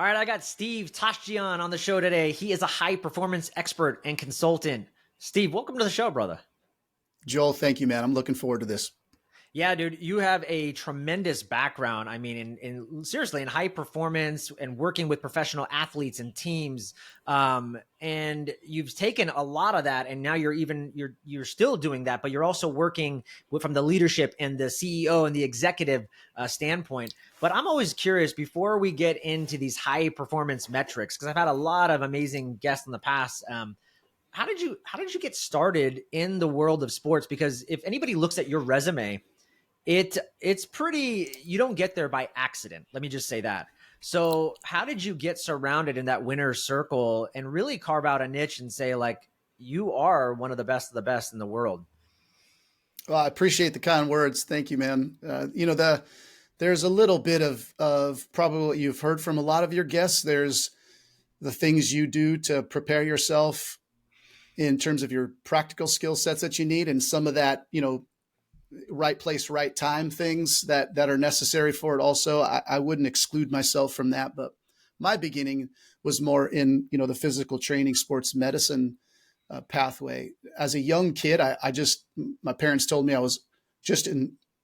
All right, I got Steve Tashjian on the show today. He is a high performance expert and consultant. Steve, welcome to the show, brother. Joel, thank you, man. I'm looking forward to this. Yeah, dude, you have a tremendous background. I mean, in seriously, in high performance and working with professional athletes and teams. And you've taken a lot of that, and now you're still doing that, but you're also working from the leadership and the CEO and the executive standpoint. But I'm always curious before we get into these high performance metrics, because I've had a lot of amazing guests in the past. How did you get started in the world of sports? Because if anybody looks at your resume, it's pretty, you don't get there by accident. Let me just say that. So how did you get surrounded in that winner's circle and really carve out a niche and say, like, you are one of the best in the world? Well, I appreciate the kind words. Thank you, man. There's a little bit of probably what you've heard from a lot of your guests. There's the things you do to prepare yourself in terms of your practical skill sets that you need, and some of that, right place, right time things that are necessary for it. Also, I wouldn't exclude myself from that, but my beginning was more in, the physical training, sports medicine pathway. As a young kid, my parents told me I was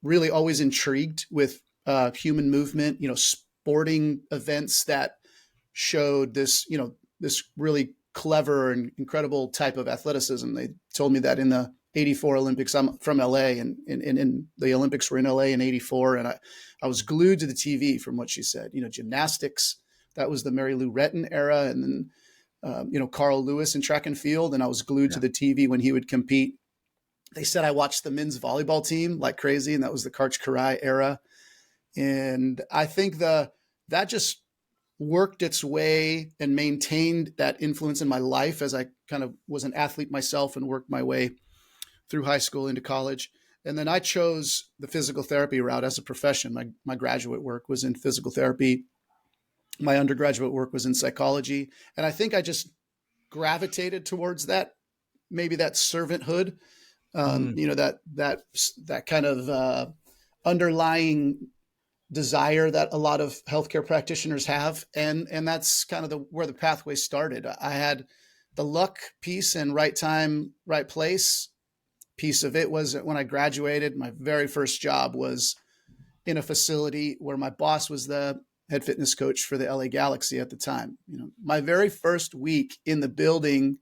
really always intrigued with human movement, sporting events that showed this really clever and incredible type of athleticism. They told me that in the 84 Olympics. I'm from LA, and the Olympics were in LA in 84. And I was glued to the TV from what she said. Gymnastics, that was the Mary Lou Retton era. And then, Carl Lewis in track and field. And I was glued to the TV when he would compete. They said I watched the men's volleyball team like crazy, and that was the Karch Karai era. And I think that just worked its way and maintained that influence in my life as I kind of was an athlete myself and worked my way through high school into college. And then I chose the physical therapy route as a profession. My graduate work was in physical therapy. My undergraduate work was in psychology. And I think I just gravitated towards maybe that servanthood, that kind of underlying desire that a lot of healthcare practitioners have. And that's kind of where the pathway started. I had the luck piece and right time, right place piece of it was when I graduated. My very first job was in a facility where my boss was the head fitness coach for the LA Galaxy at the time. My very first week in the building,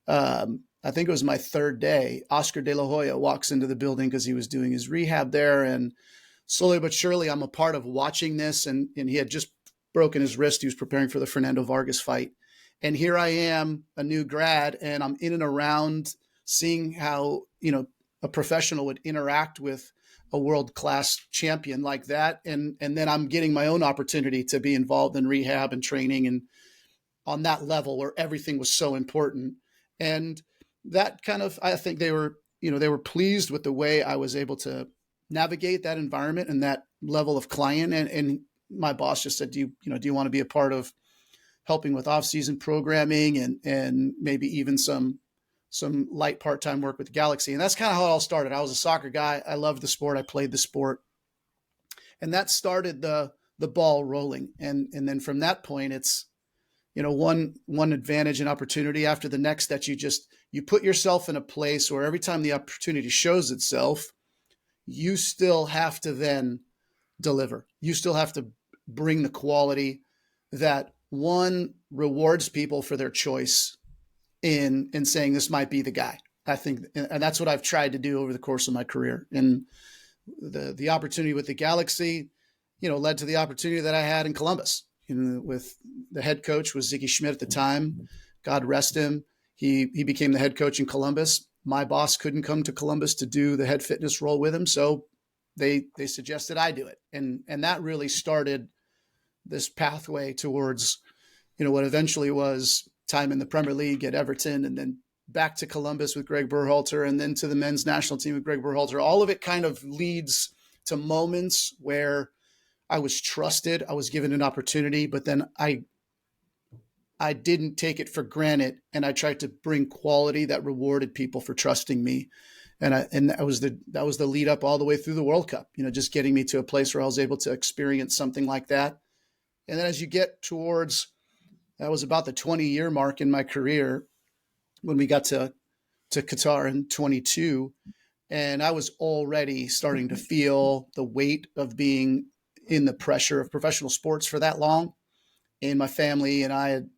I think it was my third day, Oscar De La Hoya walks into the building because he was doing his rehab there. And slowly but surely, I'm a part of watching this. And he had just broken his wrist. He was preparing for the Fernando Vargas fight. And here I am, a new grad, and I'm in and around seeing how, a professional would interact with a world-class champion like that. And then I'm getting my own opportunity to be involved in rehab and training and on that level where everything was so important. And that kind of, I think they were pleased with the way I was able to navigate that environment and that level of client. And my boss just said, do you want to be a part of helping with off-season programming and maybe even some light part-time work with the Galaxy. And that's kind of how it all started. I was a soccer guy. I loved the sport. I played the sport. And that started the ball rolling. And then from that point, it's, one advantage and opportunity after the next that you put yourself in a place where every time the opportunity shows itself, you still have to then deliver. You still have to bring the quality that one rewards people for their choice in saying this might be the guy. I think, and that's what I've tried to do over the course of my career. And the opportunity with the Galaxy, led to the opportunity that I had in Columbus. With the head coach was Ziggy Schmidt at the time. God rest him. He became the head coach in Columbus. My boss couldn't come to Columbus to do the head fitness role with him, so they suggested I do it, and that really started this pathway towards, what eventually was time in the Premier League at Everton, and then back to Columbus with Greg Berhalter, and then to the men's national team with Greg Berhalter. All of it kind of leads to moments where I was trusted, I was given an opportunity, but then I didn't take it for granted, and I tried to bring quality that rewarded people for trusting me. And that was the lead up all the way through the World Cup, just getting me to a place where I was able to experience something like that And then as you get towards, that was about the 20-year mark in my career when we got to Qatar in 22. And I was already starting to feel the weight of being in the pressure of professional sports for that long. And my family and I had,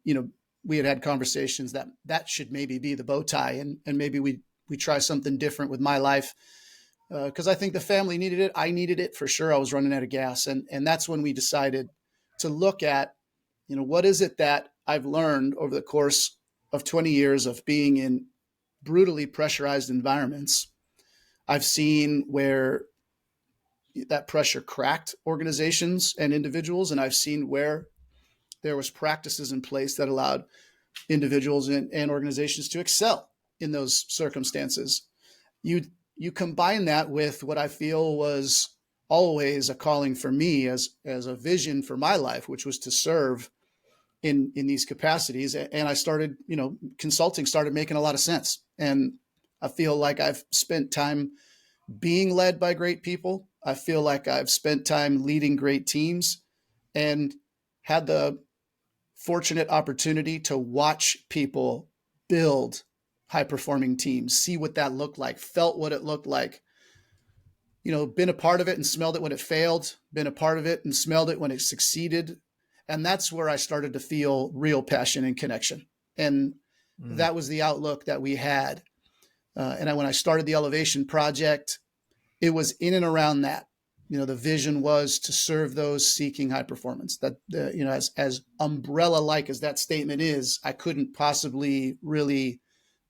we had conversations that that should maybe be the bow tie, and maybe we try something different with my life, because I think the family needed it. I needed it for sure. I was running out of gas, and that's when we decided to look at, what is it that I've learned over the course of 20 years of being in brutally pressurized environments. I've seen where that pressure cracked organizations and individuals, and I've seen where there was practices in place that allowed individuals and organizations to excel in those circumstances. You combine that with what I feel was always a calling for me as a vision for my life, which was to serve in these capacities. And I started, consulting started making a lot of sense. And I feel like I've spent time being led by great people. I feel like I've spent time leading great teams and had the fortunate opportunity to watch people build high performing teams, see what that looked like, felt what it looked like, been a part of it and smelled it when it failed, been a part of it and smelled it when it succeeded. And that's where I started to feel real passion and connection. And that was the outlook that we had. When I started the Elevation Project, it was in and around that. The vision was to serve those seeking high performance. That, as umbrella-like as that statement is, I couldn't possibly really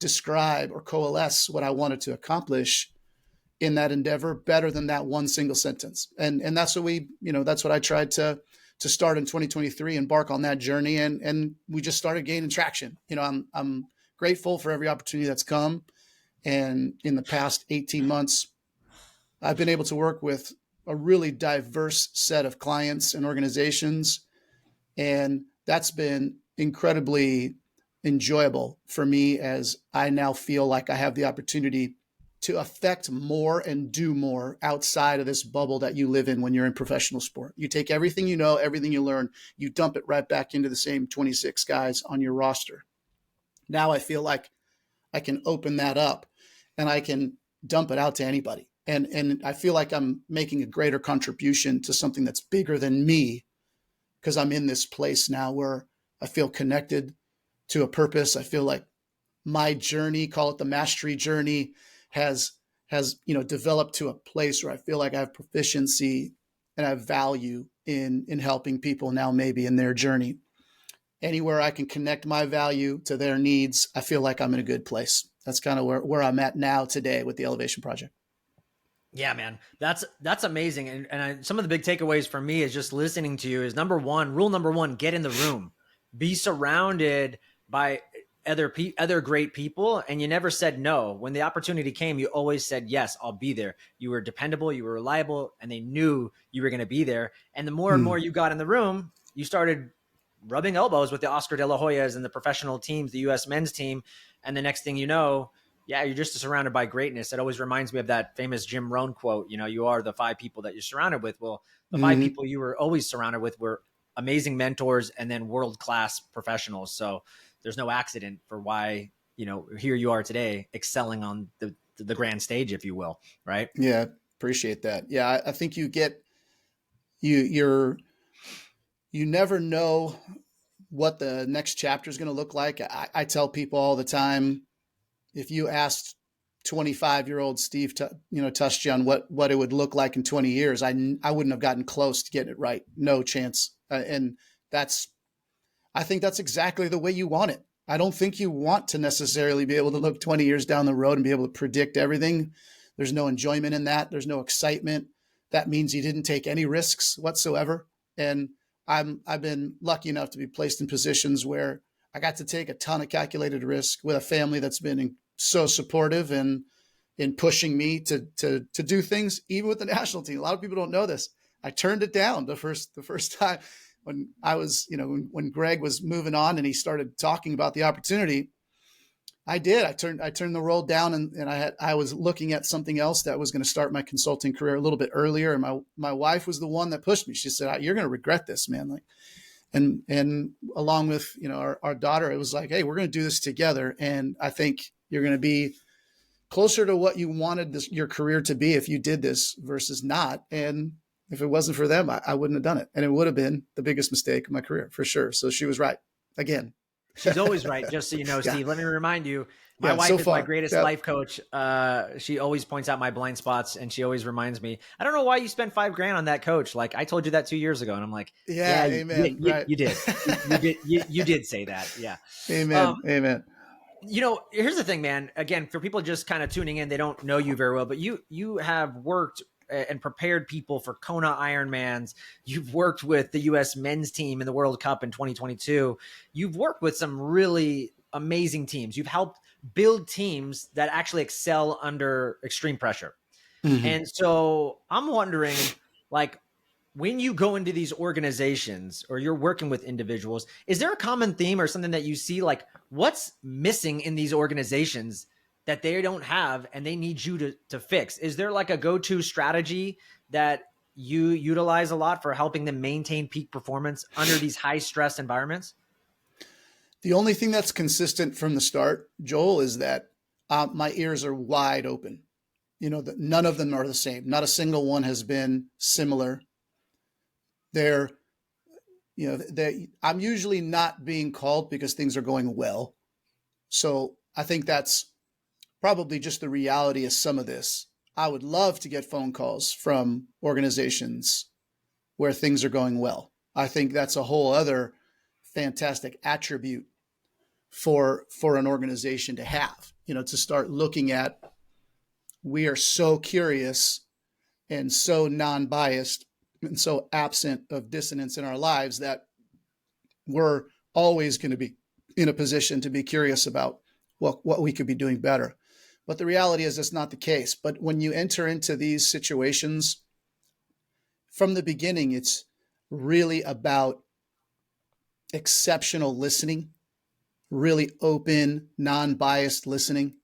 describe or coalesce what I wanted to accomplish in that endeavor better than that one single sentence. And that's what that's what I tried to start in 2023, embark on that journey. And we just started gaining traction. I'm grateful for every opportunity that's come. And in the past 18 months, I've been able to work with a really diverse set of clients and organizations. And that's been incredibly enjoyable for me, as I now feel like I have the opportunity to affect more and do more outside of this bubble that you live in when you're in professional sport. You take everything you know, everything you learn, you dump it right back into the same 26 guys on your roster. Now I feel like I can open that up and I can dump it out to anybody. And I feel like I'm making a greater contribution to something that's bigger than me, because I'm in this place now where I feel connected to a purpose. I feel like my journey, call it the mastery journey, has developed to a place where I feel like I have proficiency and I have value in helping people now, maybe in their journey. Anywhere I can connect my value to their needs, I feel like I'm in a good place. That's kind of where I'm at now today with the Elevation Project. Yeah, man, that's amazing. And some of the big takeaways for me is just listening to you is rule number one, get in the room, be surrounded by other great people. And you never said no. When the opportunity came, you always said, yes, I'll be there. You were dependable, you were reliable, and they knew you were going to be there. And the more and more you got in the room, you started rubbing elbows with the Oscar De La Hoyas and the professional teams, the U.S. men's team. And the next thing you know, yeah, you're just surrounded by greatness. It always reminds me of that famous Jim Rohn quote, you are the 5 people that you're surrounded with. Well, the 5 people you were always surrounded with were amazing mentors and then world-class professionals. So there's no accident for why, here you are today, excelling on the grand stage, if you will. Right. Yeah. Appreciate that. Yeah. I think you never know what the next chapter is going to look like. I tell people all the time, if you asked 25-year-old Steve, Tashjian, what it would look like in 20 years, I wouldn't have gotten close to getting it right. No chance. And I think that's exactly the way you want it. I don't think you want to necessarily be able to look 20 years down the road and be able to predict everything. There's no enjoyment in that. There's no excitement. That means you didn't take any risks whatsoever. And I've been lucky enough to be placed in positions where I got to take a ton of calculated risk with a family that's been so supportive and in pushing me to do things, even with the national team. A lot of people don't know this. I turned it down the first time when I was, when Greg was moving on and he started talking about the opportunity. I did. I turned the role down, and I was looking at something else that was going to start my consulting career a little bit earlier. And my wife was the one that pushed me. She said, "You're going to regret this, man. Like, And along with, our daughter, it was like, hey, we're going to do this together. And I think you're going to be closer to what you wanted your career to be if you did this versus not. And if it wasn't for them, I wouldn't have done it. And it would have been the biggest mistake of my career for sure. So she was right again. She's always right. Just so you know, Yeah. Steve, let me remind you, my Yeah. wife So is my far. greatest Yep. life coach. She always points out my blind spots, and she always reminds me, I don't know why you spent $5,000 on that coach. Like, I told you that 2 years ago. And I'm like, Yeah. yeah, Amen. Right. you did. You did say that. Yeah. Amen. Amen. Here's the thing, man. Again, for people just kind of tuning in, they don't know you very well, but you have worked and prepared people for Kona Ironmans. You've worked with the U.S. men's team in the World Cup in 2022. You've worked with some really amazing teams. You've helped build teams that actually excel under extreme pressure. Mm-hmm. And so I'm wondering, like, when you go into these organizations or you're working with individuals, is there a common theme or something that you see, like what's missing in these organizations that they don't have and they need you to fix? Is there like a go-to strategy that you utilize a lot for helping them maintain peak performance under these high stress environments? The only thing that's consistent from the start, Joel, is that my ears are wide open. None of them are the same. Not a single one has been similar. They're, I'm usually not being called because things are going well. So I think that's probably just the reality of some of this. I would love to get phone calls from organizations where things are going well. I think that's a whole other fantastic attribute for an organization to have, to start looking at. We are so curious and so non-biased and so absent of dissonance in our lives that we're always going to be in a position to be curious about what we could be doing better. But the reality is that's not the case. But when you enter into these situations, from the beginning, it's really about exceptional listening, really open, non-biased listening.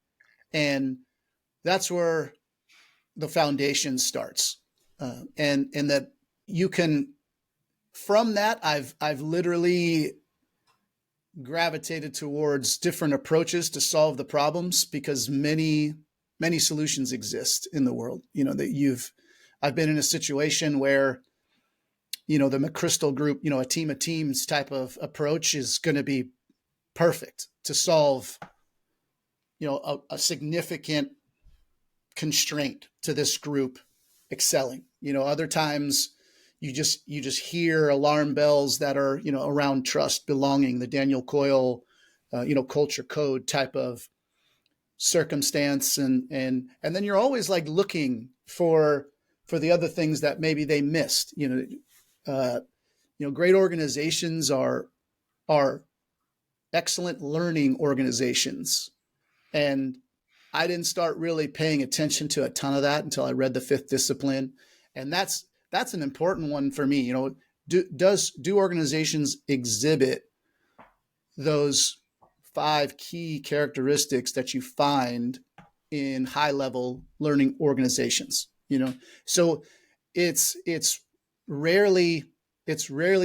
And that's where the foundation starts. And that you can, from that, I've literally gravitated towards different approaches to solve the problems because many solutions exist in the world. I've been in a situation where the McChrystal group, a team of teams type of approach is going to be perfect to solve a significant constraint to this group excelling. Other times you just hear alarm bells that are around trust, belonging, the Daniel Coyle culture code type of circumstance, and then you're always like looking for the other things that maybe they missed. Great organizations are excellent learning organizations, and I didn't start really paying attention to a ton of that until I read The Fifth Discipline, and that's an important one for me. Do organizations exhibit those 5 key characteristics that you find in high level learning organizations? So it's rarely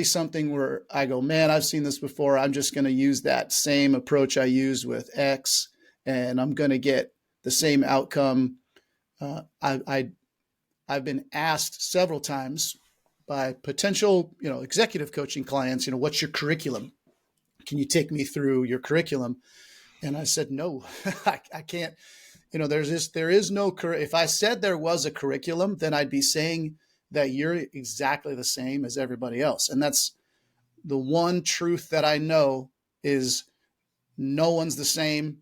something where I go, man, I've seen this before. I'm just going to use that same approach I used with X, and I'm going to get the same outcome. I've been asked several times by potential, executive coaching clients, what's your curriculum? Can you take me through your curriculum? And I said, no, I can't. There is no, if I said there was a curriculum, then I'd be saying that you're exactly the same as everybody else. And that's the one truth that I know is no one's the same.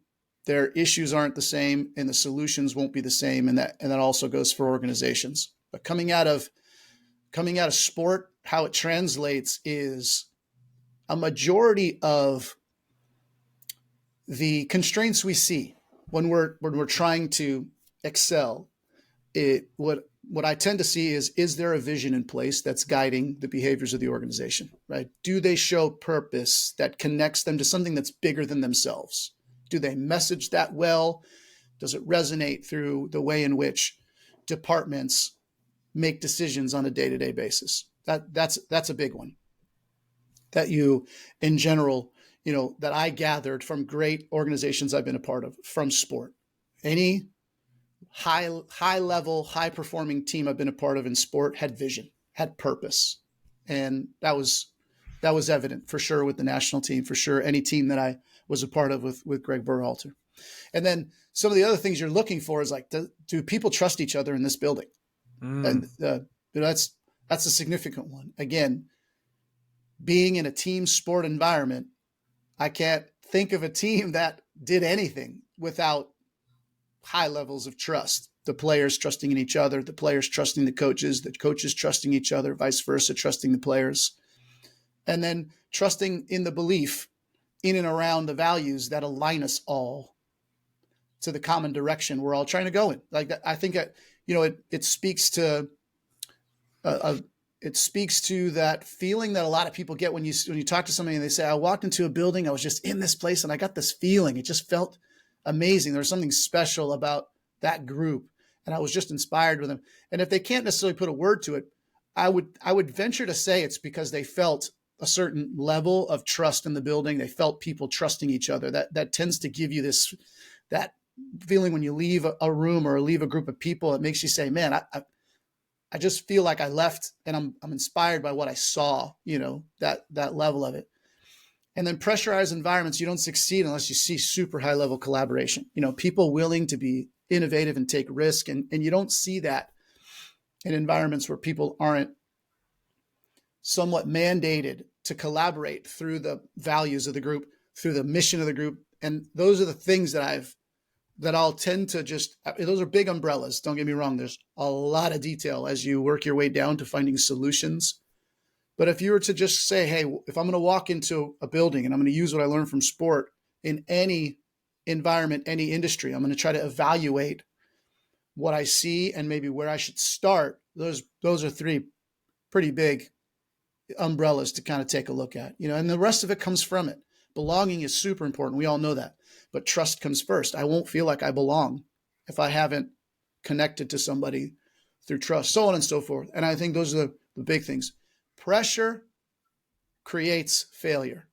Their issues aren't the same, and the solutions won't be the same. And that also goes for organizations. But coming out of sport, how it translates is a majority of the constraints we see when we're trying to excel. What I tend to see is there a vision in place that's guiding the behaviors of the organization, right? Do they show purpose that connects them to something that's bigger than themselves? Do they message that well? Does it resonate through the way in which departments make decisions on a day-to-day basis? That's a big one. that you, in general, that I gathered from great organizations I've been a part of from sport. Any high level, high performing team I've been a part of in sport had vision, had purpose. And that was evident for sure with the national team, for sure any team that I was a part of with Greg Berhalter. And then some of the other things you're looking for is like, do people trust each other in this building? And that's a significant one. Again, being in a team sport environment, I can't think of a team that did anything without high levels of trust. The players trusting in each other, the players trusting the coaches trusting each other, vice versa, trusting the players. And then trusting in the belief in and around the values that align us all to the common direction we're all trying to go in. Like that, I think, it speaks to that feeling that a lot of people get when you talk to somebody and they say, I walked into a building, I was just in this place and I got this feeling. It just felt amazing. There was something special about that group and I was just inspired with them. And if they can't necessarily put a word to it, I would venture to say it's because they felt a certain level of trust in the building. They felt people trusting each other. That tends to give you that feeling when you leave a room or leave a group of people. It makes you say, man, I just feel like I left and I'm inspired by what I saw, that level of it. And then pressurized environments, you don't succeed unless you see super high level collaboration, people willing to be innovative and take risk. And you don't see that in environments where people aren't somewhat mandated to collaborate through the values of the group, through the mission of the group. And those are the things that I'll tend to those are big umbrellas. Don't get me wrong. There's a lot of detail as you work your way down to finding solutions. But if you were to just say, hey, if I'm going to walk into a building and I'm going to use what I learned from sport in any environment, any industry, I'm going to try to evaluate what I see and maybe where I should start. Those are three pretty big umbrellas to kind of take a look at, and the rest of it comes from it. Belonging is super important. We all know that, but trust comes first. I won't feel like I belong if I haven't connected to somebody through trust, so on and so forth. And I think those are the big things. Pressure creates failure.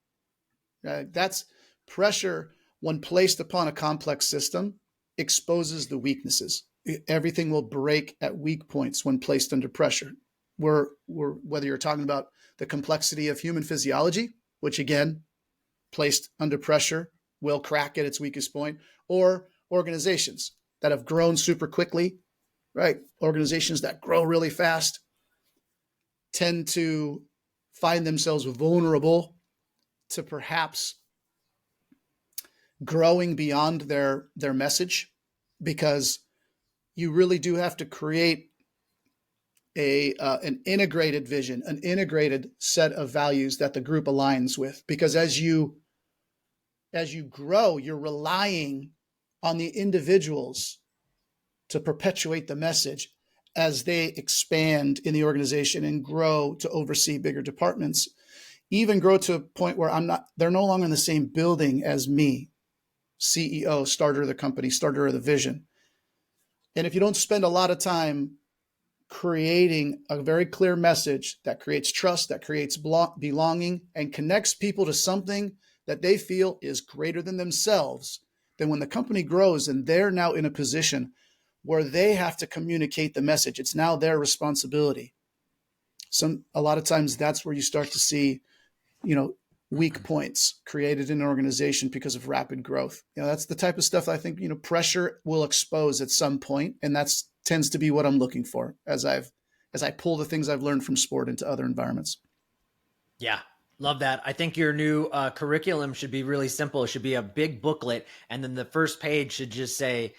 That's pressure when placed upon a complex system exposes the weaknesses. Everything will break at weak points when placed under pressure. Whether you're talking about the complexity of human physiology, which again, placed under pressure will crack at its weakest point, or organizations that have grown super quickly, right? Organizations that grow really fast tend to find themselves vulnerable to perhaps growing beyond their message, because you really do have to create an integrated vision, an integrated set of values that the group aligns with. Because as you grow, you're relying on the individuals to perpetuate the message as they expand in the organization and grow to oversee bigger departments, even grow to a point where they're no longer in the same building as me, CEO, starter of the company, starter of the vision. And if you don't spend a lot of time creating a very clear message that creates trust, that creates belonging, and connects people to something that they feel is greater than themselves, then when the company grows and they're now in a position where they have to communicate the message, it's now their responsibility. A lot of times that's where you start to see, weak points created in an organization because of rapid growth. That's the type of stuff I think, pressure will expose at some point, and that's tends to be what I'm looking for as I pull the things I've learned from sport into other environments. Yeah. Love that. I think your new curriculum should be really simple. It should be a big booklet. And then the first page should just say,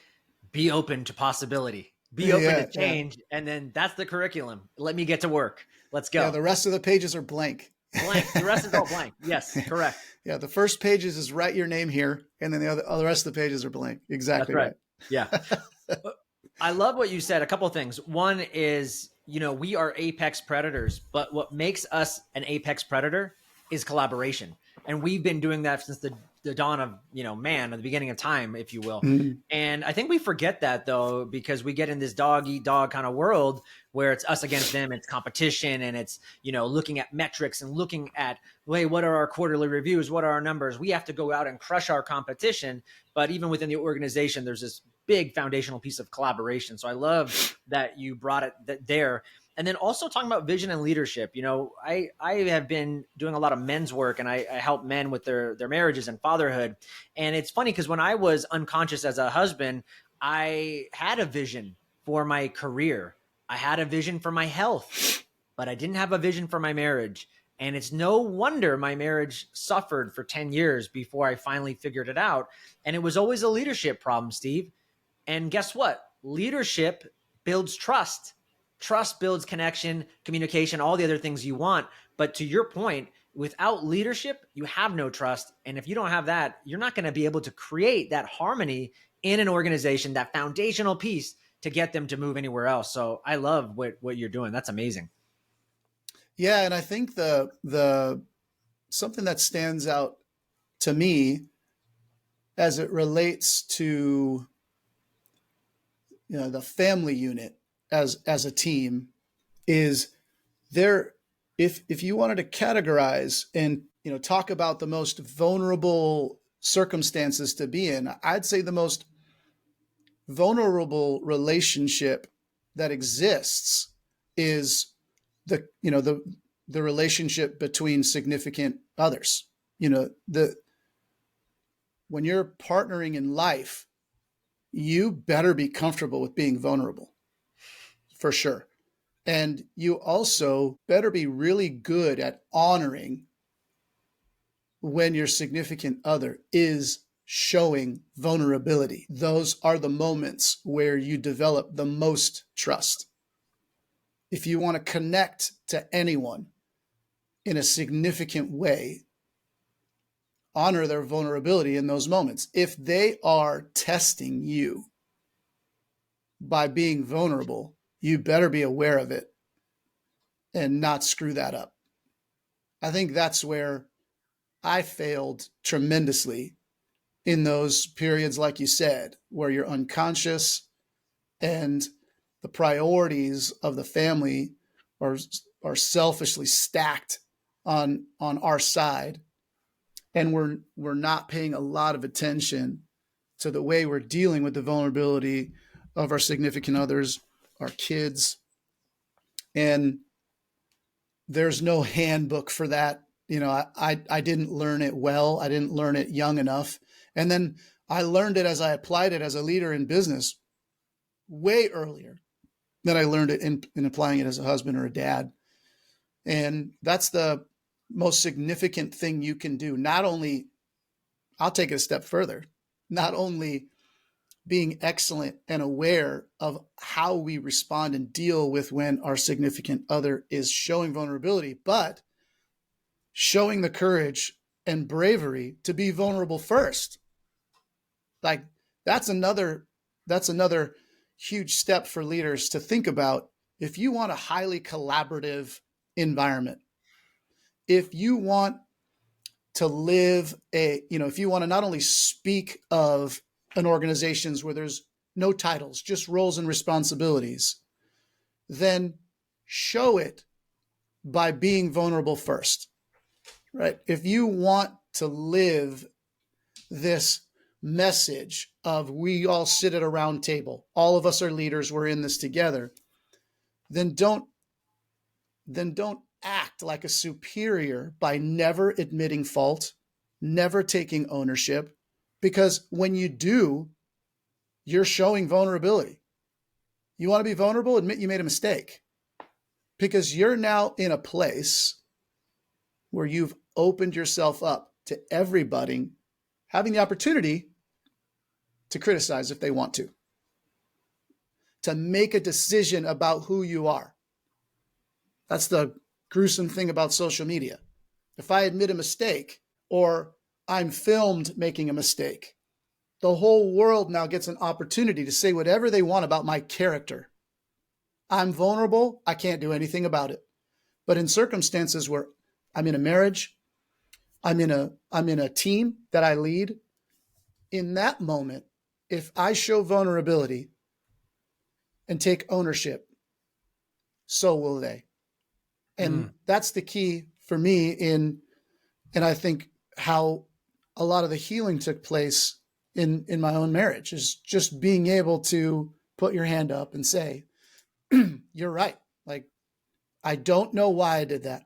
be open to possibility, be open to change. Yeah. And then that's the curriculum. Let me get to work. Let's go. Yeah. The rest of the pages are blank. Blank. The rest is all blank. Yes, correct. Yeah. The first pages is write your name here. And then the rest of the pages are blank. Exactly. That's right. Yeah. I love what you said. A couple of things. One is, we are apex predators, but what makes us an apex predator is collaboration. And we've been doing that since the dawn of, man, at the beginning of time, if you will. Mhm. And I think we forget that, though, because we get in this dog eat dog kind of world where it's us against them, it's competition, and it's, looking at metrics and looking at, hey, what are our quarterly reviews? What are our numbers? We have to go out and crush our competition. But even within the organization, there's this big foundational piece of collaboration. So I love that you brought it there. And then also talking about vision and leadership. I have been doing a lot of men's work, and I help men with their marriages and fatherhood. And it's funny because when I was unconscious as a husband, I had a vision for my career. I had a vision for my health, but I didn't have a vision for my marriage. And it's no wonder my marriage suffered for 10 years before I finally figured it out. And it was always a leadership problem, Steve. And guess what? Leadership builds trust. Trust builds connection, communication, all the other things you want. But to your point, without leadership, you have no trust. And if you don't have that, you're not going to be able to create that harmony in an organization, that foundational piece to get them to move anywhere else. So I love what you're doing. That's amazing. Yeah, and I think the something that stands out to me as it relates to the family unit as a team is there. If you wanted to categorize and talk about the most vulnerable circumstances to be in, I'd say the most vulnerable relationship that exists is the relationship between significant others. The when you're partnering in life, you better be comfortable with being vulnerable, for sure. And you also better be really good at honoring when your significant other is showing vulnerability. Those are the moments where you develop the most trust. If you want to connect to anyone in a significant way, honor their vulnerability in those moments. If they are testing you by being vulnerable, you better be aware of it and not screw that up. I think that's where I failed tremendously in those periods, like you said, where you're unconscious and the priorities of the family are selfishly stacked on our side, and we're not paying a lot of attention to the way we're dealing with the vulnerability of our significant others, our kids. And there's no handbook for that. I didn't learn it well. I didn't learn it young enough. And then I learned it as I applied it as a leader in business way earlier than I learned it in applying it as a husband or a dad. And that's the most significant thing you can do. Not only, I'll take it a step further, not only being excellent and aware of how we respond and deal with when our significant other is showing vulnerability, but showing the courage and bravery to be vulnerable first. Like that's another huge step for leaders to think about. If you want a highly collaborative environment, if you want to live if you want to not only speak of an organizations where there's no titles, just roles and responsibilities, then show it by being vulnerable first, right? If you want to live this message of we all sit at a round table, all of us are leaders, we're in this together, then don't act like a superior by never admitting fault, never taking ownership, because when you do, you're showing vulnerability. You want to be vulnerable? Admit you made a mistake, because you're now in a place where you've opened yourself up to everybody having the opportunity to criticize if they want to make a decision about who you are. That's the gruesome thing about social media. If I admit a mistake or I'm filmed making a mistake, the whole world now gets an opportunity to say whatever they want about my character. I'm vulnerable. I can't do anything about it. But in circumstances where I'm in a marriage, I'm in a team that I lead. In that moment, if I show vulnerability and take ownership, so will they. And that's the key for me and I think how a lot of the healing took place in my own marriage is just being able to put your hand up and say, you're right. Like, I don't know why I did that.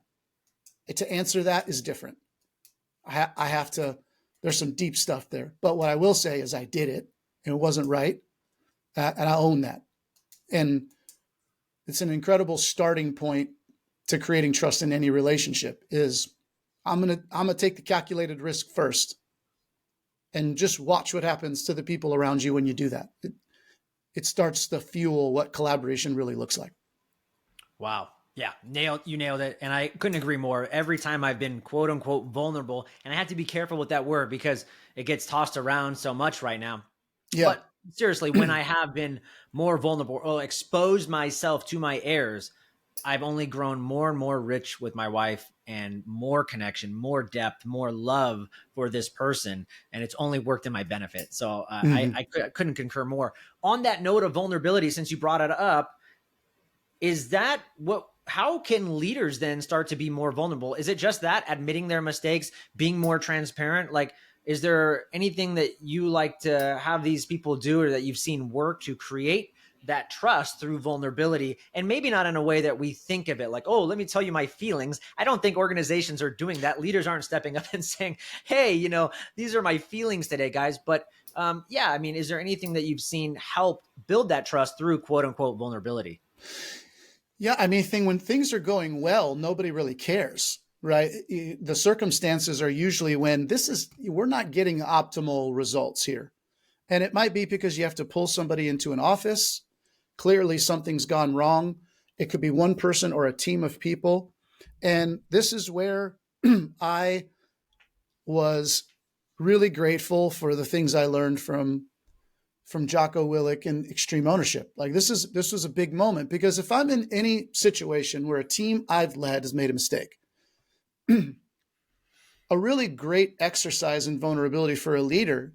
To answer that is different. I have to, there's some deep stuff there. But what I will say is I did it and it wasn't right. And I own that. And it's an incredible starting point to creating trust in any relationship is I'm going to take the calculated risk first and just watch what happens to the people around you when you do that. It starts to fuel what collaboration really looks like. Wow. Yeah, you nailed it. And I couldn't agree more. Every time I've been quote unquote vulnerable, and I have to be careful with that word because it gets tossed around so much right now. Yeah. But seriously, when I have been more vulnerable or exposed myself to my errors, I've only grown more and more rich with my wife and more connection, more depth, more love for this person. And it's only worked in my benefit. So I couldn't concur more. On that note of vulnerability, since you brought it up, is that how can leaders then start to be more vulnerable? Is it just that admitting their mistakes, being more transparent? Like, is there anything that you like to have these people do or that you've seen work to create that trust through vulnerability? And maybe not in a way that we think of it like, oh, let me tell you my feelings. I don't think organizations are doing that. Leaders aren't stepping up and saying, hey, these are my feelings today, guys. But yeah, I mean, is there anything that you've seen help build that trust through quote unquote vulnerability? Yeah, I mean, when things are going well, nobody really cares, right? The circumstances are usually when we're not getting optimal results here. And it might be because you have to pull somebody into an office. Clearly, something's gone wrong. It could be one person or a team of people. And this is where I was really grateful for the things I learned from Jocko Willink and extreme ownership. Like this was a big moment because if I'm in any situation where a team I've led has made a mistake, a really great exercise in vulnerability for a leader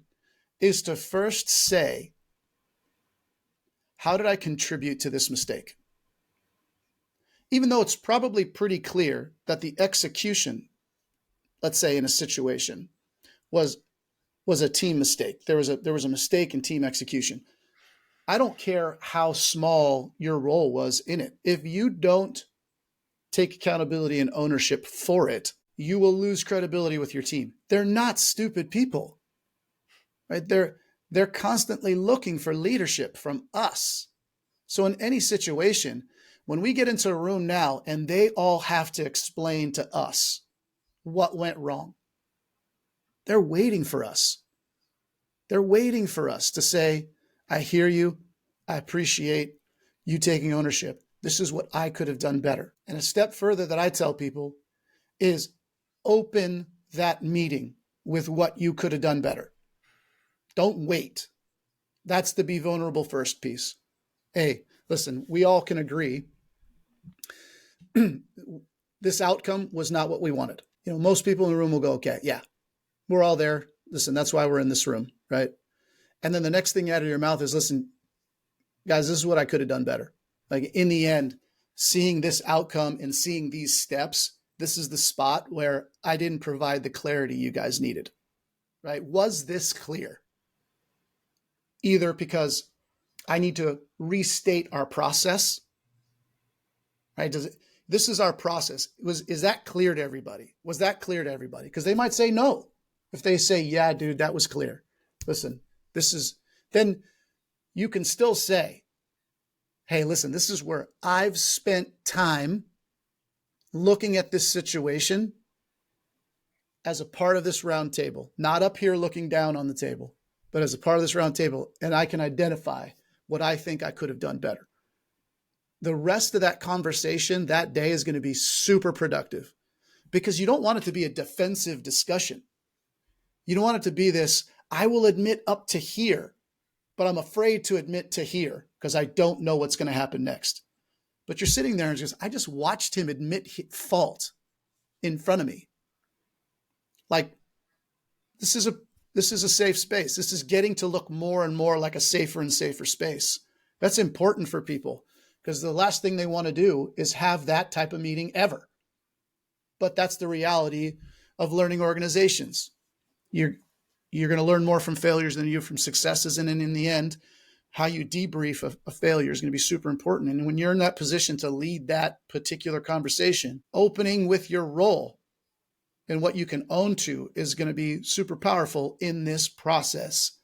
is to first say, how did I contribute to this mistake? Even though it's probably pretty clear that the execution, let's say in a situation, was a team mistake. There was a mistake in team execution. I don't care how small your role was in it. If you don't take accountability and ownership for it, you will lose credibility with your team. They're not stupid people, right? They're constantly looking for leadership from us. So in any situation, when we get into a room now and they all have to explain to us what went wrong, they're waiting for us. They're waiting for us to say, I hear you. I appreciate you taking ownership. This is what I could have done better. And a step further that I tell people is open that meeting with what you could have done better. Don't wait. That's the be vulnerable first piece. Hey, listen, we all can agree this outcome was not what we wanted. Most people in the room will go, okay, yeah, we're all there. Listen, that's why we're in this room, right? And then the next thing out of your mouth is, listen, guys, this is what I could have done better. Like in the end, seeing this outcome and seeing these steps, this is the spot where I didn't provide the clarity you guys needed, right? Was this clear? Either because I need to restate our process, right? This is our process. Is that clear to everybody? Was that clear to everybody? Because they might say no. If they say, yeah, dude, that was clear. Listen, then you can still say, hey, listen, this is where I've spent time looking at this situation as a part of this round table, not up here looking down on the table, but as a part of this round table, and I can identify what I think I could have done better. The rest of that conversation that day is going to be super productive because you don't want it to be a defensive discussion. You don't want it to be this, I will admit up to here, but I'm afraid to admit to here because I don't know what's going to happen next. But you're sitting there and I just watched him admit fault in front of me. Like this is a this is a safe space. This is getting to look more and more like a safer and safer space. That's important for people because the last thing they want to do is have that type of meeting ever. But that's the reality of learning organizations. You're you're going to learn more from failures than you from successes, and then in the end, how you debrief a failure is going to be super important. And when you're in that position to lead that particular conversation, opening with your role and what you can own to is going to be super powerful in this process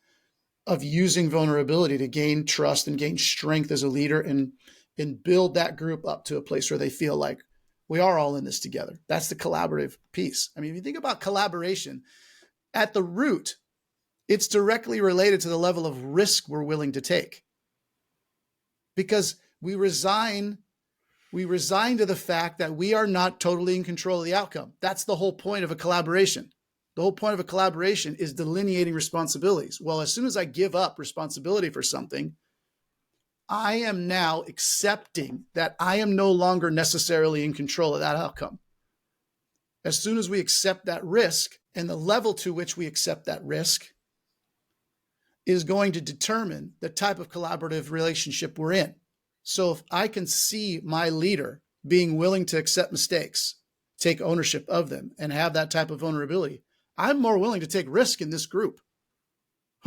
of using vulnerability to gain trust and gain strength as a leader and build that group up to a place where they feel like we are all in this together. That's the collaborative piece. I mean, if you think about collaboration at the root, it's directly related to the level of risk we're willing to take because we resign to the fact that we are not totally in control of the outcome. That's the whole point of a collaboration. The whole point of a collaboration is delineating responsibilities. Well, as soon as I give up responsibility for something, I am now accepting that I am no longer necessarily in control of that outcome. As soon as we accept that risk, and the level to which we accept that risk is going to determine the type of collaborative relationship we're in. So if I can see my leader being willing to accept mistakes, take ownership of them, and have that type of vulnerability, I'm more willing to take risk in this group,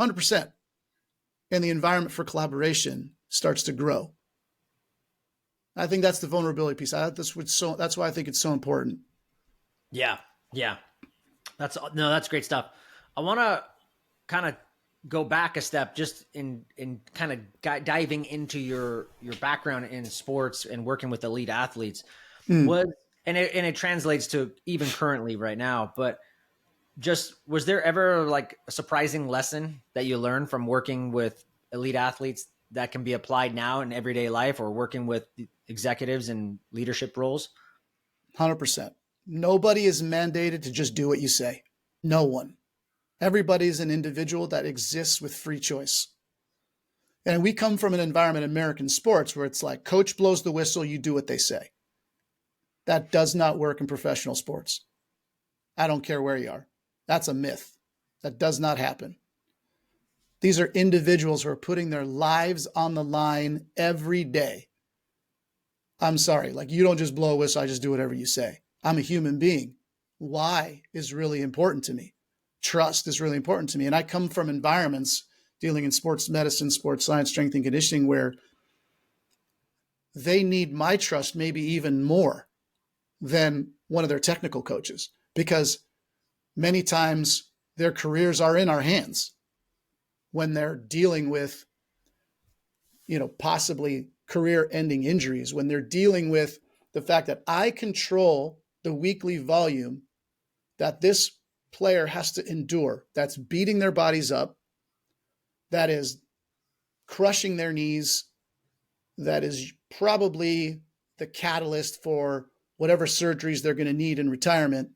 100%. And the environment for collaboration starts to grow. I think that's the vulnerability piece. That's why I think it's so important. Yeah. Yeah. That's great stuff. I want to kind of go back a step just in kind of diving into your background in sports and working with elite athletes. And it translates to even currently right now, but just was there ever like a surprising lesson that you learned from working with elite athletes that can be applied now in everyday life or working with executives in leadership roles? 100%. Nobody is mandated to just do what you say. No one. Everybody is an individual that exists with free choice. And we come from an environment in American sports where it's like coach blows the whistle, you do what they say. That does not work in professional sports. I don't care where you are. That's a myth. That does not happen. These are individuals who are putting their lives on the line every day. I'm sorry, like you don't just blow a whistle, I just do whatever you say. I'm a human being. Why is really important to me. Trust is really important to me. And I come from environments dealing in sports medicine, sports science, strength and conditioning, where they need my trust maybe even more than one of their technical coaches, because many times their careers are in our hands when they're dealing with, possibly career-ending injuries, when they're dealing with the fact that I control the weekly volume that this player has to endure, that's beating their bodies up, that is crushing their knees, that is probably the catalyst for whatever surgeries they're going to need in retirement.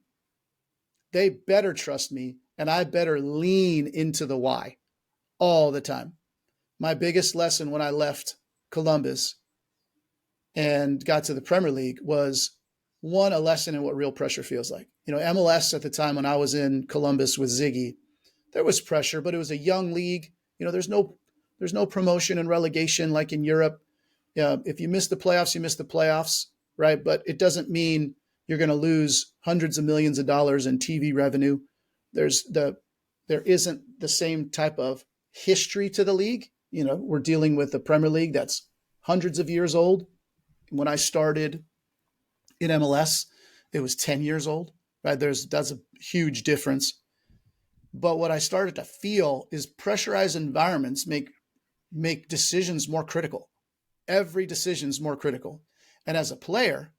They better trust me, and I better lean into the why all the time. My biggest lesson when I left Columbus and got to the Premier League was one, a lesson in what real pressure feels like. MLS at the time when I was in Columbus with Ziggy, there was pressure, but it was a young league. There's no promotion and relegation like in Europe. If you miss the playoffs, you miss the playoffs, right? But it doesn't mean you're going to lose hundreds of millions of dollars in TV revenue. There isn't the same type of history to the league. We're dealing with the Premier League that's hundreds of years old. When I started in MLS, it was 10 years old, right? That's a huge difference. But what I started to feel is pressurized environments make decisions more critical. Every decision is more critical. And as a player,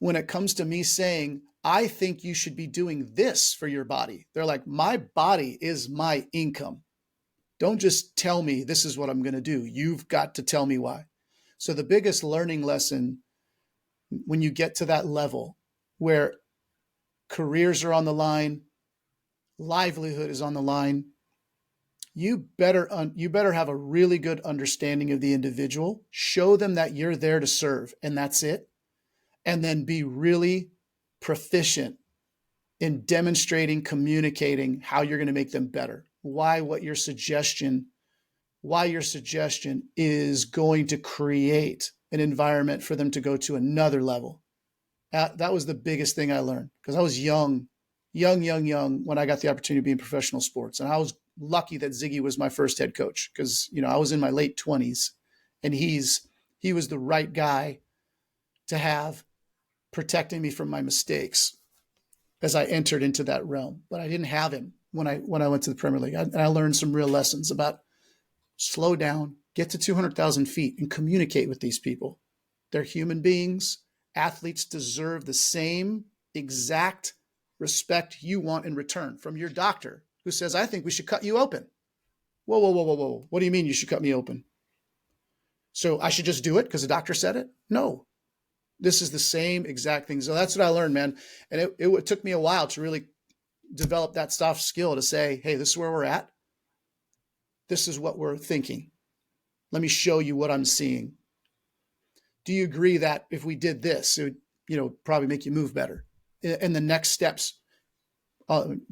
when it comes to me saying, I think you should be doing this for your body, they're like, my body is my income. Don't just tell me this is what I'm going to do. You've got to tell me why. So the biggest learning lesson when you get to that level where careers are on the line, livelihood is on the line, you better have a really good understanding of the individual, show them that you're there to serve and that's it. And then be really proficient in demonstrating, communicating how you're going to make them better. Why your suggestion is going to create an environment for them to go to another level. That was the biggest thing I learned, because I was young when I got the opportunity to be in professional sports. And I was lucky that Ziggy was my first head coach, because, I was in my late 20s, and he was the right guy to have, protecting me from my mistakes as I entered into that realm. But I didn't have him when I went to the Premier League. And I learned some real lessons about slow down, get to 200,000 feet, and communicate with these people. They're human beings. Athletes deserve the same exact respect you want in return from your doctor, who says, I think we should cut you open. Whoa, whoa, whoa, whoa, whoa. What do you mean you should cut me open? So I should just do it because the doctor said it? No. This is the same exact thing. So that's what I learned, man. And it took me a while to really develop that soft skill to say, hey, this is where we're at. This is what we're thinking. Let me show you what I'm seeing. Do you agree that if we did this, it would, probably make you move better? And the next steps,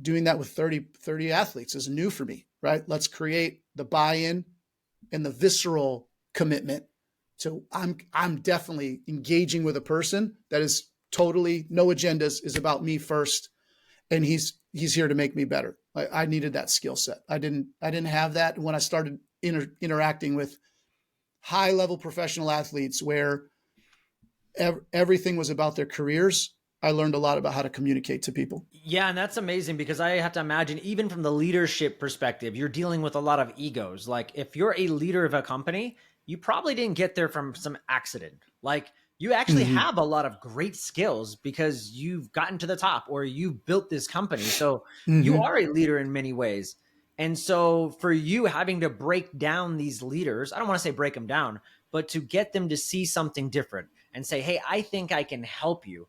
doing that with 30 athletes is new for me, right? Let's create the buy-in and the visceral commitment. So I'm definitely engaging with a person that is totally no agendas, is about me first, and he's here to make me better. I needed that skill set. I didn't have that when I started interacting with high level professional athletes, where everything was about their careers. I learned a lot about how to communicate to people. Yeah, and that's amazing, because I have to imagine, even from the leadership perspective, you're dealing with a lot of egos. Like, if you're a leader of a company, you probably didn't get there from some accident. Like, you actually have a lot of great skills because you've gotten to the top, or you built this company. So you are a leader in many ways. And so for you having to break down these leaders, I don't want to say break them down, but to get them to see something different and say, hey, I think I can help you.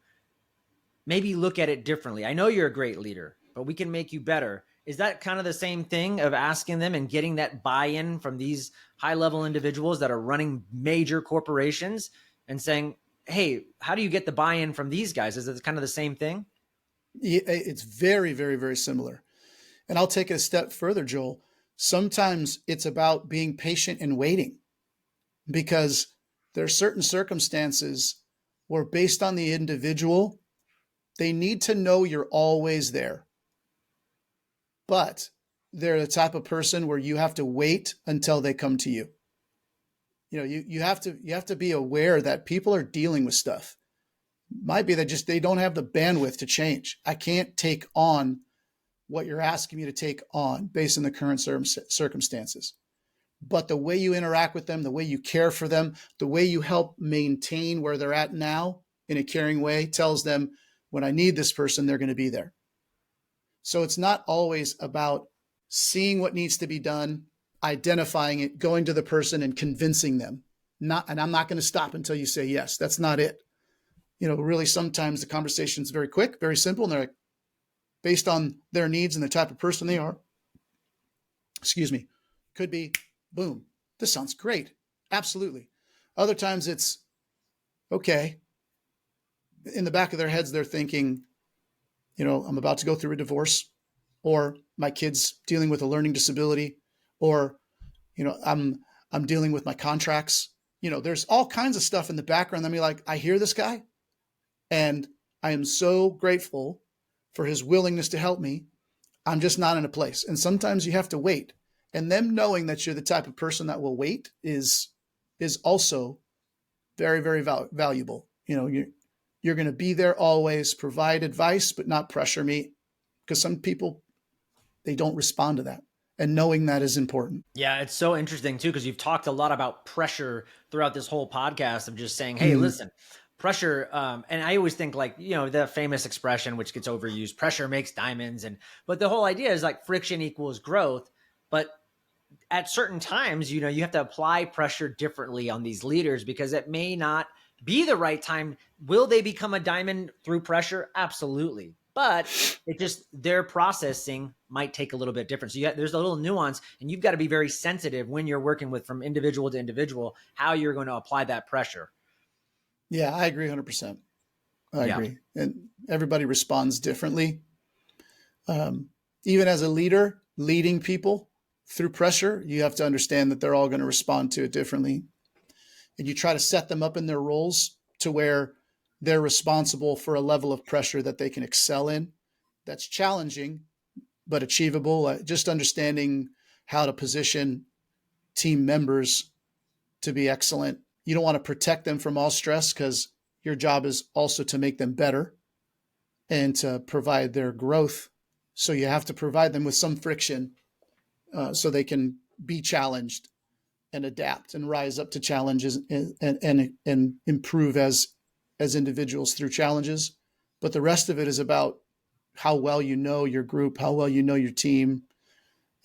Maybe look at it differently. I know you're a great leader, but we can make you better. Is that kind of the same thing of asking them and getting that buy-in from these high-level individuals that are running major corporations, and saying, hey, how do you get the buy-in from these guys? Is it kind of the same thing? It's very, very, very similar. And I'll take it a step further, Joel. Sometimes it's about being patient and waiting, because there are certain circumstances where, based on the individual, they need to know you're always there. But they're the type of person where you have to wait until they come to you. You have to be aware that people are dealing with stuff. Might be that they don't have the bandwidth to change. I can't take on what you're asking me to take on based on the current circumstances. But the way you interact with them, the way you care for them, the way you help maintain where they're at now in a caring way, tells them, when I need this person, they're going to be there. So it's not always about seeing what needs to be done, identifying it, going to the person and convincing them. And I'm not going to stop until you say yes. That's not it. Really, sometimes the conversation is very quick, very simple, and they're like, based on their needs and the type of person they are, could be, boom, this sounds great. Absolutely. Other times it's, okay. In the back of their heads, they're thinking, I'm about to go through a divorce, or my kid's dealing with a learning disability, or, I'm dealing with my contracts. There's all kinds of stuff in the background. I mean, like, I hear this guy, and I am so grateful for his willingness to help me. I'm just not in a place. And sometimes you have to wait. And them knowing that you're the type of person that will wait is also very, very valuable. You're going to be there always, provide advice, but not pressure me, because some people, they don't respond to that. And knowing that is important. Yeah, it's so interesting too, because you've talked a lot about pressure throughout this whole podcast, of just saying, hey, listen, pressure. And I always think, like, the famous expression, which gets overused, pressure makes diamonds. But the whole idea is, like, friction equals growth. But at certain times, you have to apply pressure differently on these leaders, because it may not be the right time. Will they become a diamond through pressure? Absolutely. But their processing might take a little bit different. So there's a little nuance, and you've got to be very sensitive when you're working with, from individual to individual, how you're going to apply that pressure. Yeah, I agree 100%. I agree. And everybody responds differently. Even as a leader, leading people through pressure, you have to understand that they're all going to respond to it differently. And you try to set them up in their roles to where they're responsible for a level of pressure that they can excel in. That's challenging, but achievable. Just understanding how to position team members to be excellent. You don't want to protect them from all stress because your job is also to make them better and to provide their growth. So you have to provide them with some friction so they can be challenged and adapt and rise up to challenges and improve as individuals through challenges. But the rest of it is about how well you know your group, how well you know your team,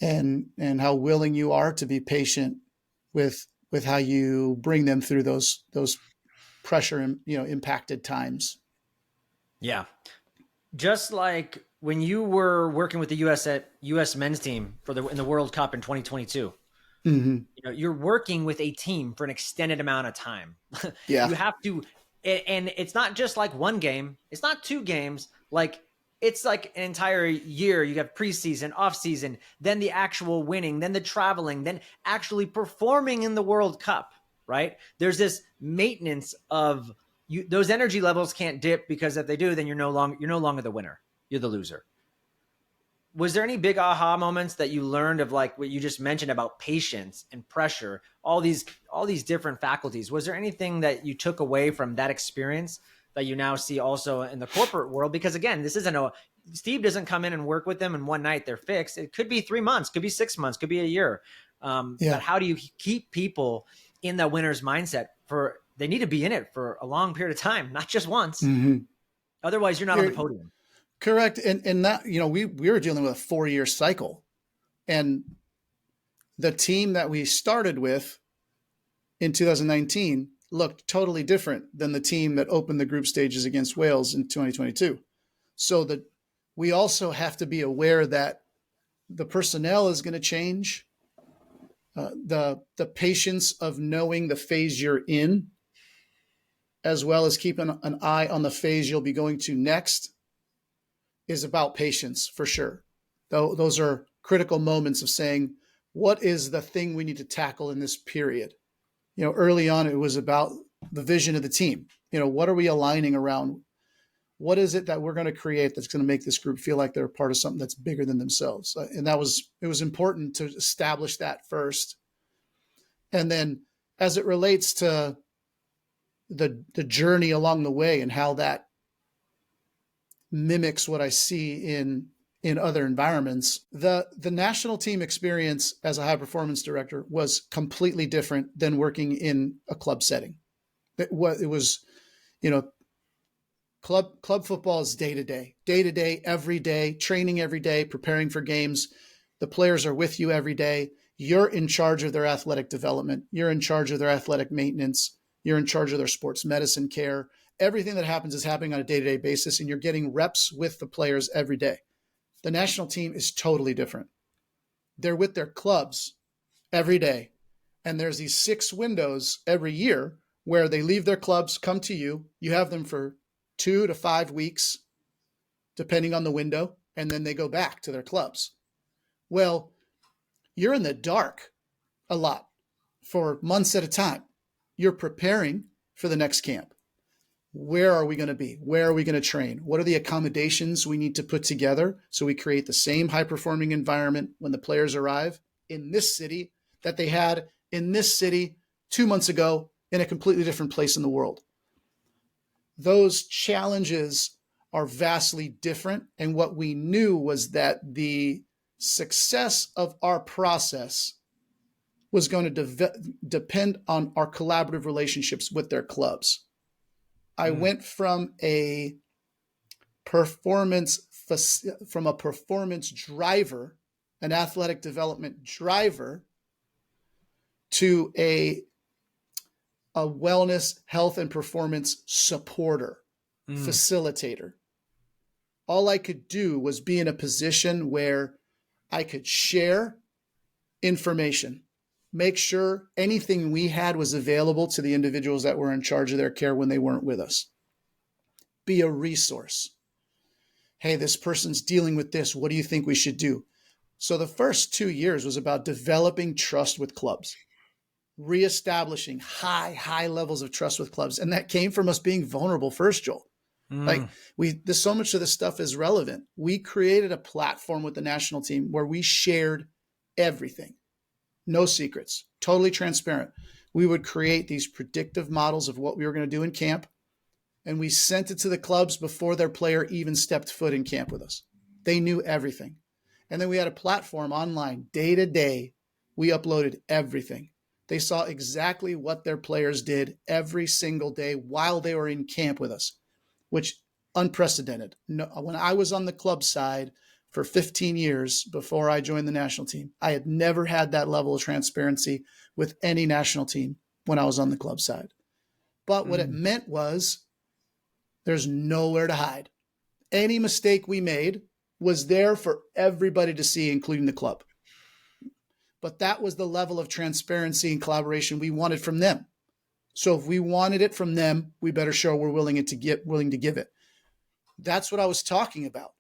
and how willing you are to be patient with how you bring them through those pressure and impacted times. Yeah. Just like when you were working with the U.S. men's team in the World Cup in 2022, Mm-hmm. you're working with a team for an extended amount of time. Yeah. You have to, and it's not just like one game. It's not two games. Like it's like an entire year. You have preseason, off season, then the actual winning, then the traveling, then actually performing in the World Cup. Right? There's this maintenance of those energy levels can't dip, because if they do, then you're no longer the winner. You're the loser. Was there any big aha moments that you learned of, like what you just mentioned about patience and pressure, all these different faculties? Was there anything that you took away from that experience that you now see also in the corporate world? Because again, this isn't Steve doesn't come in and work with them and one night they're fixed. It could be 3 months, could be 6 months, could be a year. But how do you keep people in that winner's mindset they need to be in it for a long period of time, not just once. Mm-hmm. Otherwise you're not on the podium. Correct. And that, we were dealing with a 4-year cycle, and the team that we started with in 2019 looked totally different than the team that opened the group stages against Wales in 2022. So that we also have to be aware that the personnel is going to change. The patience of knowing the phase you're in, as well as keeping an eye on the phase you'll be going to next, is about patience for sure. Those are critical moments of saying, what is the thing we need to tackle in this period? Early on, it was about the vision of the team. What are we aligning around? What is it that we're going to create that's going to make this group feel like they're a part of something that's bigger than themselves? And it was important to establish that first. And then as it relates to the journey along the way and how that mimics what I see in other environments, the national team experience as a high performance director was completely different than working in a club setting. It was, club football is day to day, every day, training every day, preparing for games. The players are with you every day. You're in charge of their athletic development. You're in charge of their athletic maintenance. You're in charge of their sports medicine care. Everything that happens is happening on a day-to-day basis, and you're getting reps with the players every day. The national team is totally different. They're with their clubs every day, and there's these 6 windows every year where they leave their clubs, come to you. You have them for 2 to 5 weeks, depending on the window, and then they go back to their clubs. Well, you're in the dark a lot for months at a time. You're preparing for the next camp. Where are we going to be? Where are we going to train? What are the accommodations we need to put together so we create the same high-performing environment when the players arrive in this city that they had in this city 2 months ago in a completely different place in the world? Those challenges are vastly different. And what we knew was that the success of our process was going to depend on our collaborative relationships with their clubs. I went from a performance driver, an athletic development driver, to a wellness, health, and performance supporter, facilitator. All I could do was be in a position where I could share information, make sure anything we had was available to the individuals that were in charge of their care when they weren't with us. Be a resource. hey, this person's dealing with this. What do you think we should do? So the first 2 years was about developing trust with clubs, reestablishing high levels of trust with clubs. And that came from us being vulnerable first, Joel. Like there's so much of this stuff is relevant. We created a platform with the national team where we shared everything. No secrets, totally transparent. We would create these predictive models of what we were going to do in camp, and we sent it to the clubs before their player even stepped foot in camp with us. They knew everything. And then we had a platform online, day to day. We uploaded everything. They saw exactly what their players did every single day while they were in camp with us, which unprecedented. No, when I was on the club side for 15 years before I joined the national team, I had never had that level of transparency with any national team when I was on the club side. But what it meant was there's nowhere to hide. Any mistake we made was there for everybody to see, including the club. But that was the level of transparency and collaboration we wanted from them. So if we wanted it from them, we better show we're willing to give it. That's what I was talking about.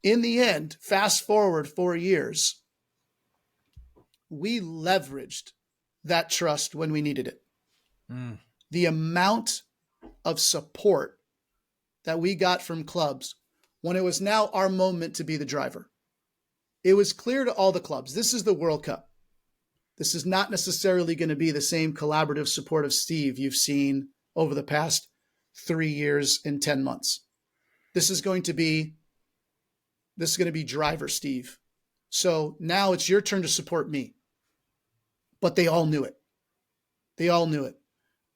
In the end, fast forward 4 years, we leveraged that trust when we needed it. The amount of support that we got from clubs when it was now our moment to be the driver. It was clear to all the clubs, this is the World Cup. This is not necessarily going to be the same collaborative support of Steve you've seen over the past 3 years and 10 months. This is going to be driver Steve. So now it's your turn to support me. But they all knew it. They all knew it.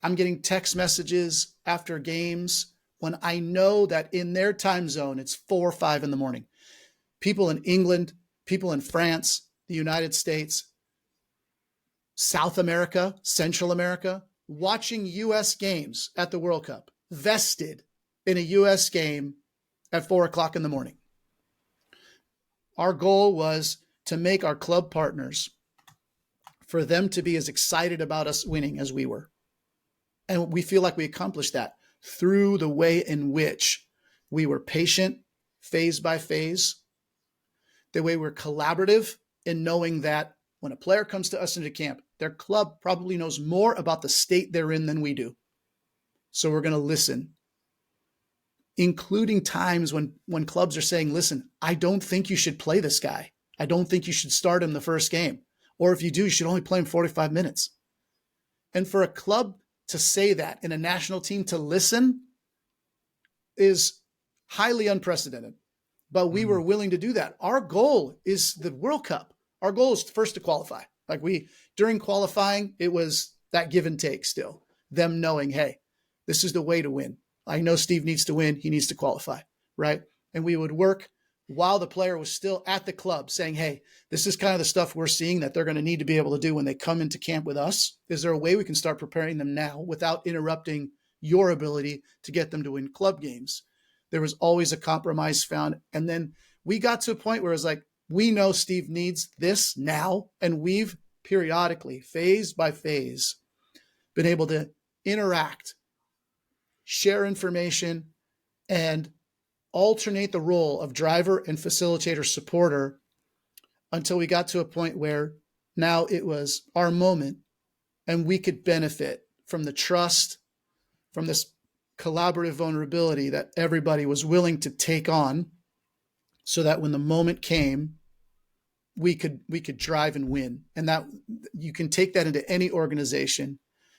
I'm getting text messages after games when I know that in their time zone, it's 4 or 5 in the morning. People in England, people in France, the United States, South America, Central America, watching U.S. games at the World Cup, vested in a U.S. game at 4 o'clock in the morning. Our goal was to make our club partners, for them to be as excited about us winning as we were. And we feel like we accomplished that through the way in which we were patient, phase by phase, the way we're collaborative in knowing that when a player comes to us into camp, their club probably knows more about the state they're in than we do. So we're going to listen, including times when clubs are saying, listen, I don't think you should play this guy. I don't think you should start him the first game. Or if you do, you should only play him 45 minutes. And for a club to say that and a national team to listen is highly unprecedented. But we were willing to do that. Our goal is the World Cup. Our goal is first to qualify. During qualifying, it was that give and take still. Them knowing, hey, this is the way to win. I know Steve needs to win. He needs to qualify, right? And we would work while the player was still at the club saying, hey, this is kind of the stuff we're seeing that they're going to need to be able to do when they come into camp with us. Is there a way we can start preparing them now without interrupting your ability to get them to win club games? There was always a compromise found. And then we got to a point where it was like, we know Steve needs this now. And we've periodically, phase by phase, been able to interact, share information, and alternate the role of driver and facilitator supporter until we got to a point where now it was our moment and we could benefit from the trust, from this collaborative vulnerability that everybody was willing to take on, so that when the moment came, we could drive and win. And that you can take that into any organization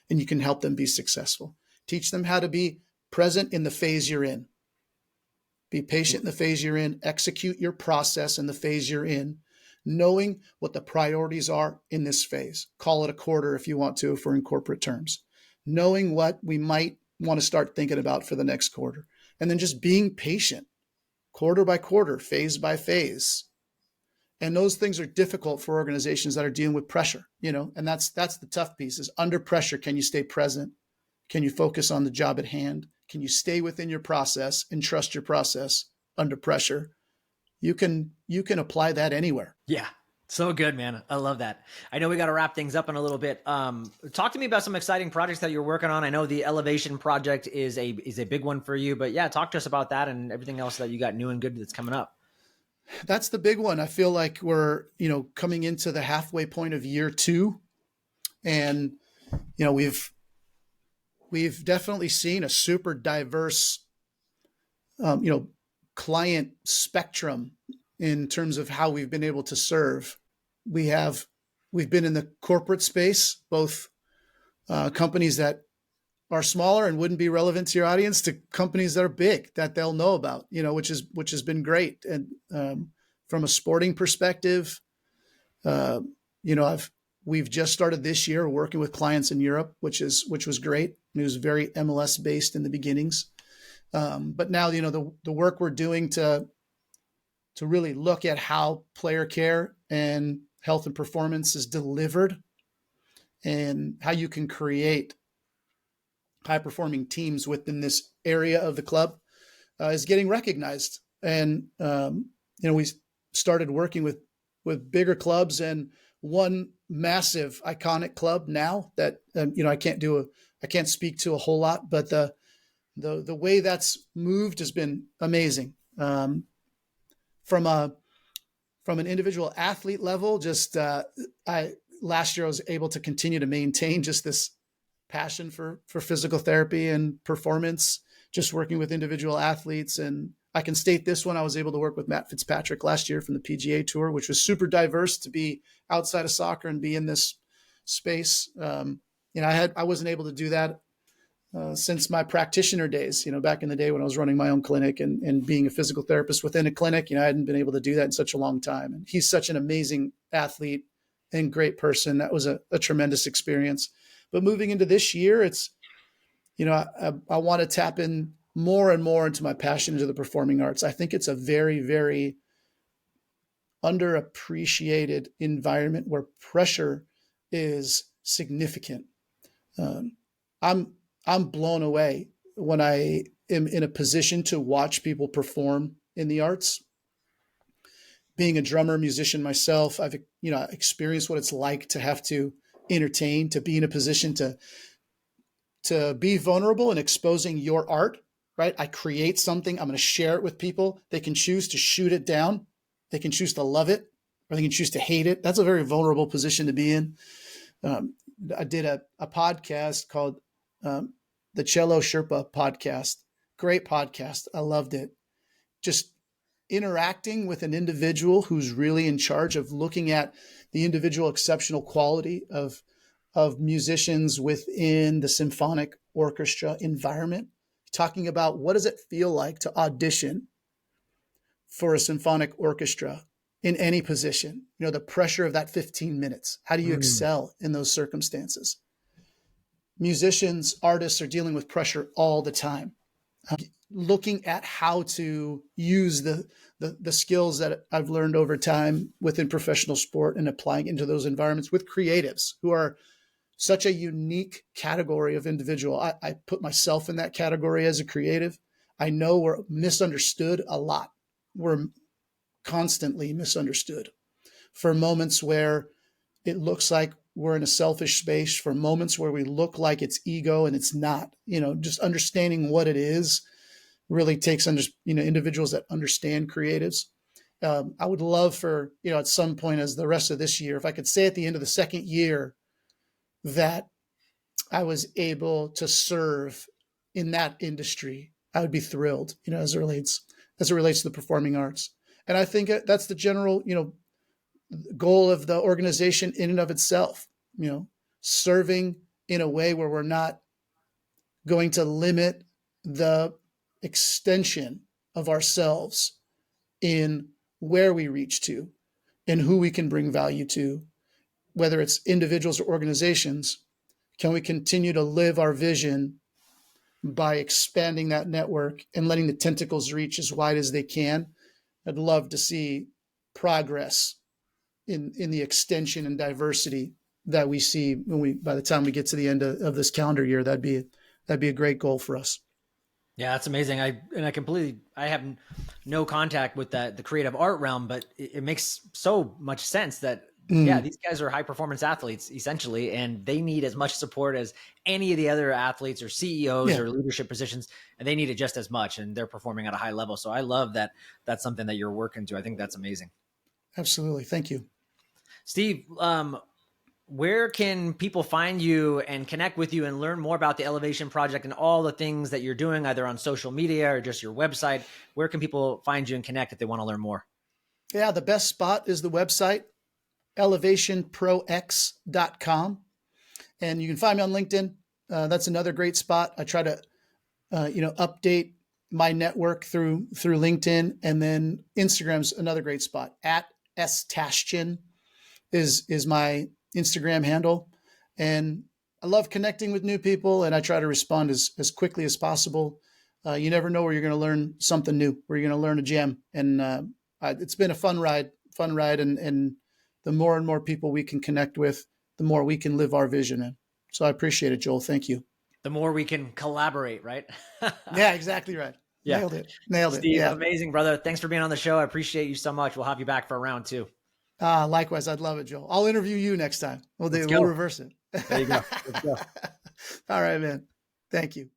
and you can help them be successful. Teach them how to be present in the phase you're in. Be patient in the phase you're in. Execute your process in the phase you're in, knowing what the priorities are in this phase. Call it a quarter if you want to, if we're in corporate terms. Knowing what we might want to start thinking about for the next quarter. And then just being patient, quarter by quarter, phase by phase. And those things are difficult for organizations that are dealing with pressure, and that's the tough piece is under pressure. Can you stay present? Can you focus on the job at hand? Can you stay within your process and trust your process under pressure? You can apply that anywhere. Yeah. So good, man. I love that. I know we got to wrap things up in a little bit. Talk to me about some exciting projects that you're working on. I know the Elevation project is a big one for you, but yeah, talk to us about that and everything else that you got new and good that's coming up. That's the big one. I feel like we're, coming into the halfway point of year two, and we've definitely seen a super diverse, um, you know, client spectrum in terms of how we've been able to serve. We have we've been in the corporate space, both companies that are smaller and wouldn't be relevant to your audience to companies that are big that they'll know about, which has been great. And from a sporting perspective, uh, I've we've just started this year working with clients in Europe, which was great. It was very MLS based in the beginnings, but now the work we're doing to really look at how player care and health and performance is delivered, and how you can create high performing teams within this area of the club is getting recognized. And we started working with bigger clubs, and one massive iconic club now that I can't speak to a whole lot, but the way that's moved has been amazing. From a from an individual athlete level, just I last year I was able to continue to maintain just this passion for physical therapy and performance, just working with individual athletes. And I can state this one: I was able to work with Matt Fitzpatrick last year from the PGA Tour, which was super diverse to be outside of soccer and be in this space. I wasn't able to do that since my practitioner days, back in the day when I was running my own clinic and being a physical therapist within a clinic. I hadn't been able to do that in such a long time. And he's such an amazing athlete and great person. That was a tremendous experience. But moving into this year, it's, I want to tap in more and more into my passion into the performing arts. I think it's a very, very underappreciated environment where pressure is significant. Um, I'm I'm blown away when I am in a position to watch people perform in the arts. Being a drummer, musician myself, I've experienced what it's like to have to entertain, to be in a position to be vulnerable and exposing your art. Right? I create something, I'm going to share it with people. They can choose to shoot it down, they can choose to love it, or they can choose to hate it. That's a very vulnerable position to be in. Um, I did a podcast called um, the Cello Sherpa podcast. Great podcast. I loved it. Just interacting with an individual who's really in charge of looking at the individual exceptional quality of musicians within the symphonic orchestra environment, talking about what does it feel like to audition for a symphonic orchestra in any position, the pressure of that 15 minutes. How do you Mm. excel in those circumstances? Musicians, artists are dealing with pressure all the time. Looking at how to use the skills that I've learned over time within professional sport and applying into those environments with creatives who are such a unique category of individual. I put myself in that category as a creative. I know we're misunderstood a lot. We're constantly misunderstood for moments where it looks like we're in a selfish space, for moments where we look like it's ego and it's not. Just understanding what it is really takes individuals that understand creatives. I would love for at some point, as the rest of this year, if I could say at the end of the second year that I was able to serve in that industry, I would be thrilled. As it relates to the performing arts. And I think that's the general goal of the organization in and of itself. Serving in a way where we're not going to limit the extension of ourselves in where we reach to and who we can bring value to, whether it's individuals or organizations. Can we continue to live our vision by expanding that network and letting the tentacles reach as wide as they can? I'd love to see progress in the extension and diversity that we see by the time we get to the end of this calendar year. That'd be a great goal for us. Yeah, that's amazing. I have no contact with the creative art realm, but it makes so much sense that yeah, Mm, these guys are high performance athletes essentially, and they need as much support as any of the other athletes or CEOs yeah, or leadership positions, and they need it just as much, and they're performing at a high level. So I love that that's something that you're working to. I think that's amazing. absolutely. Thank you. Steve, where can people find you and connect with you and learn more about the Elevation Project and all the things that you're doing, either on social media or just your website? Where can people find you and connect if they want to learn more? Yeah, the best spot is the website, elevationprox.com. And you can find me on LinkedIn. That's another great spot. I try to, update my network through LinkedIn, and then Instagram's another great spot. At Tashjian is my Instagram handle, and I love connecting with new people, and I try to respond as quickly as possible. You never know where you're going to learn something new, where you're going to learn a gem, and it's been a fun ride, and the more and more people we can connect with, the more we can live our vision in. So I appreciate it, Joel. Thank you. The more we can collaborate, right? Yeah, exactly right. Yeah. Nailed it. Nailed it. Steve, Yeah. amazing, brother. Thanks for being on the show. I appreciate you so much. We'll have you back for a round two. Likewise, I'd love it, Joel. I'll interview you next time. Let's We'll go. reverse it. There you go. Let's go. All right, man. Thank you.